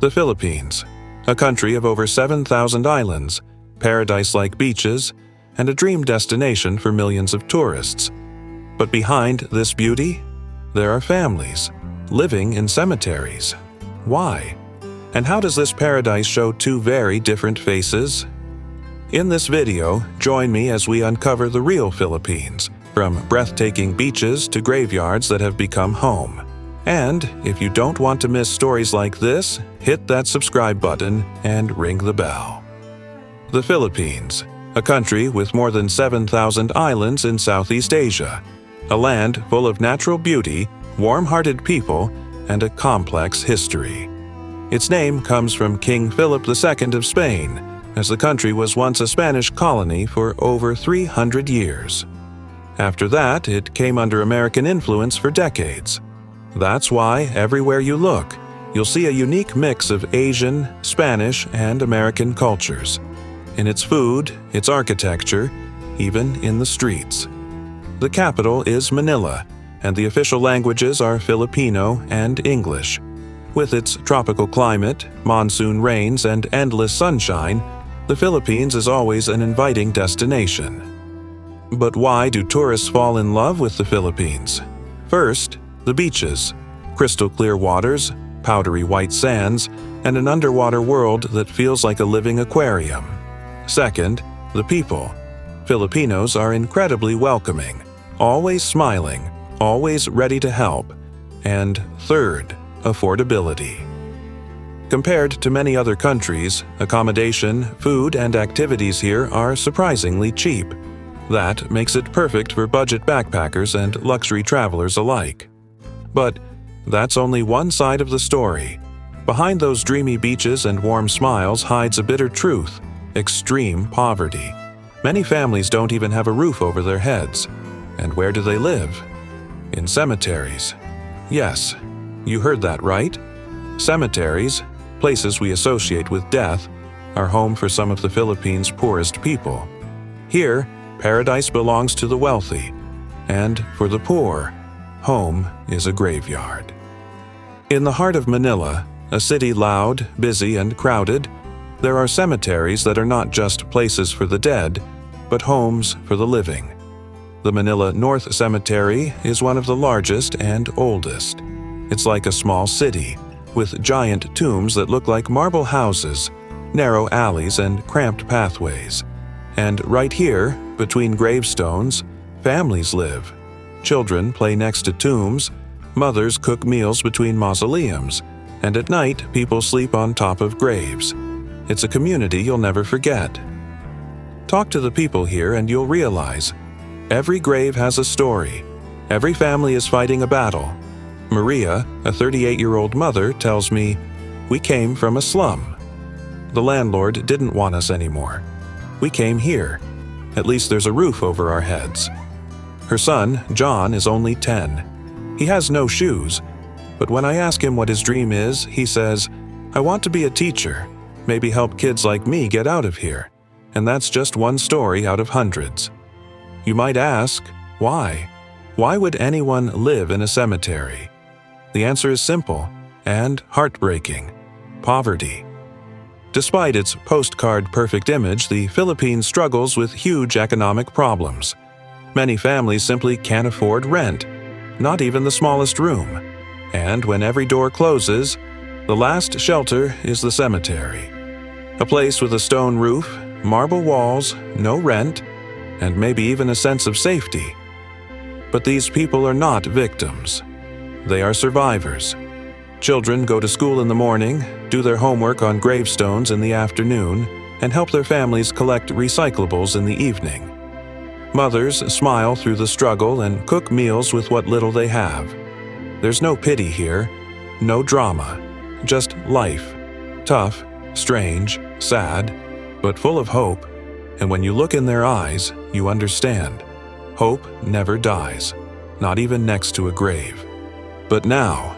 The Philippines, a country of over 7,000 islands, paradise-like beaches, and a dream destination for millions of tourists. But behind this beauty, there are families living in cemeteries. Why? And how does this paradise show two very different faces? In this video, join me as we uncover the real Philippines, from breathtaking beaches to graveyards that have become home. And if you don't want to miss stories like this, hit that subscribe button and ring the bell. The Philippines, a country with more than 7,000 islands in Southeast Asia, a land full of natural beauty, warm-hearted people, and a complex history. Its name comes from King Philip II of Spain, as the country was once a Spanish colony for over 300 years. After that, it came under American influence for decades. That's why everywhere you look, you'll see a unique mix of Asian, Spanish, and American cultures. In its food, its architecture, even in the streets. The capital is Manila, and the official languages are Filipino and English. With its tropical climate, monsoon rains, and endless sunshine, the Philippines is always an inviting destination. But why do tourists fall in love with the Philippines? First, the beaches, crystal clear waters, powdery white sands, and an underwater world that feels like a living aquarium. Second, the people. Filipinos are incredibly welcoming, always smiling, always ready to help. And third, affordability. Compared to many other countries, accommodation, food, and activities here are surprisingly cheap. That makes it perfect for budget backpackers and luxury travelers alike. But that's only one side of the story. Behind those dreamy beaches and warm smiles hides a bitter truth: extreme poverty. Many families don't even have a roof over their heads. And where do they live? In cemeteries. Yes, you heard that right. Cemeteries, places we associate with death, are home for some of the Philippines' poorest people. Here, paradise belongs to the wealthy, and for the poor, home is a graveyard. In the heart of Manila, a city loud, busy, and crowded, there are cemeteries that are not just places for the dead, but homes for the living. The Manila North Cemetery is one of the largest and oldest. It's like a small city, with giant tombs that look like marble houses, narrow alleys, and cramped pathways. And right here, between gravestones, families live. Children play next to tombs, mothers cook meals between mausoleums, and at night people sleep on top of graves. It's a community you'll never forget. Talk to the people here and you'll realize every grave has a story. Every family is fighting a battle. Maria, a 38-year-old mother, tells me, "We came from a slum. The landlord didn't want us anymore. We came here. At least there's a roof over our heads." Her son, John, is only 10. He has no shoes, but when I ask him what his dream is, he says, "I want to be a teacher, maybe help kids like me get out of here." And that's just one story out of hundreds. You might ask, why? Why would anyone live in a cemetery? The answer is simple and heartbreaking: poverty. Despite its postcard perfect image, the Philippines struggles with huge economic problems. Many families simply can't afford rent, not even the smallest room. And when every door closes, the last shelter is the cemetery. A place with a stone roof, marble walls, no rent, and maybe even a sense of safety. But these people are not victims. They are survivors. Children go to school in the morning, do their homework on gravestones in the afternoon, and help their families collect recyclables in the evening. Mothers smile through the struggle and cook meals with what little they have. There's no pity here, no drama, just life. Tough, strange, sad, but full of hope. And when you look in their eyes, you understand. Hope never dies, not even next to a grave. But now,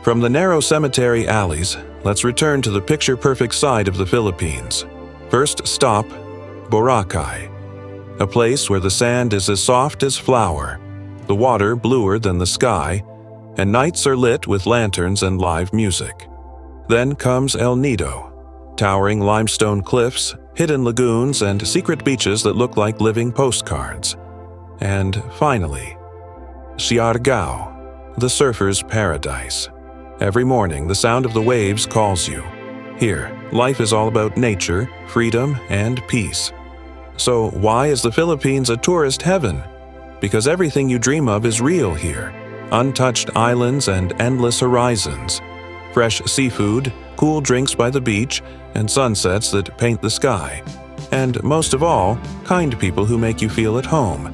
from the narrow cemetery alleys, let's return to the picture-perfect side of the Philippines. First stop, Boracay, a place where the sand is as soft as flour, the water bluer than the sky, and nights are lit with lanterns and live music. Then comes El Nido, towering limestone cliffs, hidden lagoons, and secret beaches that look like living postcards. And finally, Siargao, the surfer's paradise. Every morning, the sound of the waves calls you. Here, life is all about nature, freedom, and peace. So why is the Philippines a tourist heaven? Because everything you dream of is real here. Untouched islands and endless horizons. Fresh seafood, cool drinks by the beach, and sunsets that paint the sky. And most of all, kind people who make you feel at home.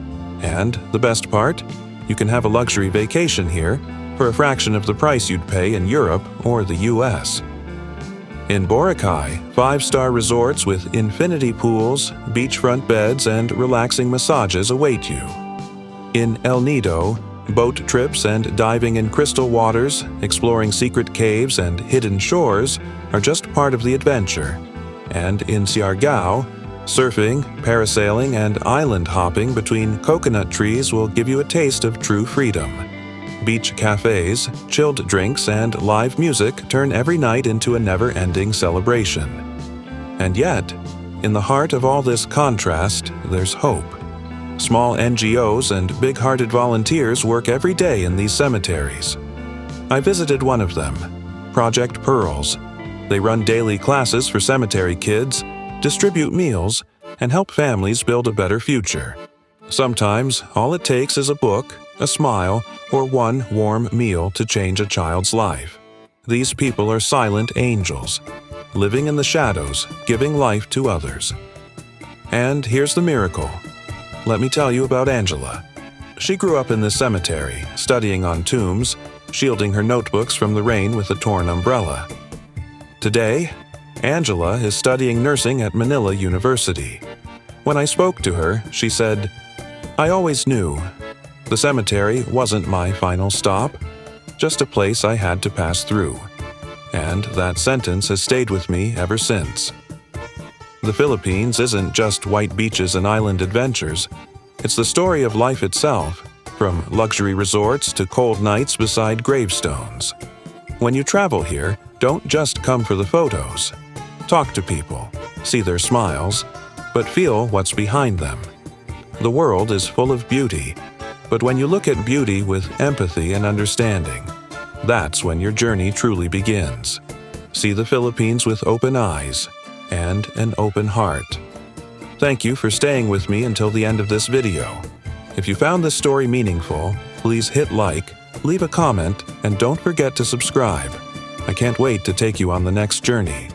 And the best part? You can have a luxury vacation here for a fraction of the price you'd pay in Europe or the US. In Boracay, 5-star resorts with infinity pools, beachfront beds, and relaxing massages await you. In El Nido, boat trips and diving in crystal waters, exploring secret caves and hidden shores are just part of the adventure. And in Siargao, surfing, parasailing, and island hopping between coconut trees will give you a taste of true freedom. Beach cafes, chilled drinks, and live music turn every night into a never-ending celebration. And yet, in the heart of all this contrast, there's hope. Small NGOs and big-hearted volunteers work every day in these cemeteries. I visited one of them, Project Pearls. They run daily classes for cemetery kids, distribute meals, and help families build a better future. Sometimes, all it takes is a book, a smile, or one warm meal to change a child's life. These people are silent angels, living in the shadows, giving life to others. And here's the miracle. Let me tell you about Angela. She grew up in this cemetery, studying on tombs, shielding her notebooks from the rain with a torn umbrella. Today, Angela is studying nursing at Manila University. When I spoke to her, she said, "I always knew. The cemetery wasn't my final stop, just a place I had to pass through." And that sentence has stayed with me ever since. The Philippines isn't just white beaches and island adventures. It's the story of life itself, from luxury resorts to cold nights beside gravestones. When you travel here, don't just come for the photos. Talk to people, see their smiles, but feel what's behind them. The world is full of beauty, but when you look at beauty with empathy and understanding, that's when your journey truly begins. See the Philippines with open eyes and an open heart. Thank you for staying with me until the end of this video. If you found this story meaningful, please hit like, leave a comment, and don't forget to subscribe. I can't wait to take you on the next journey.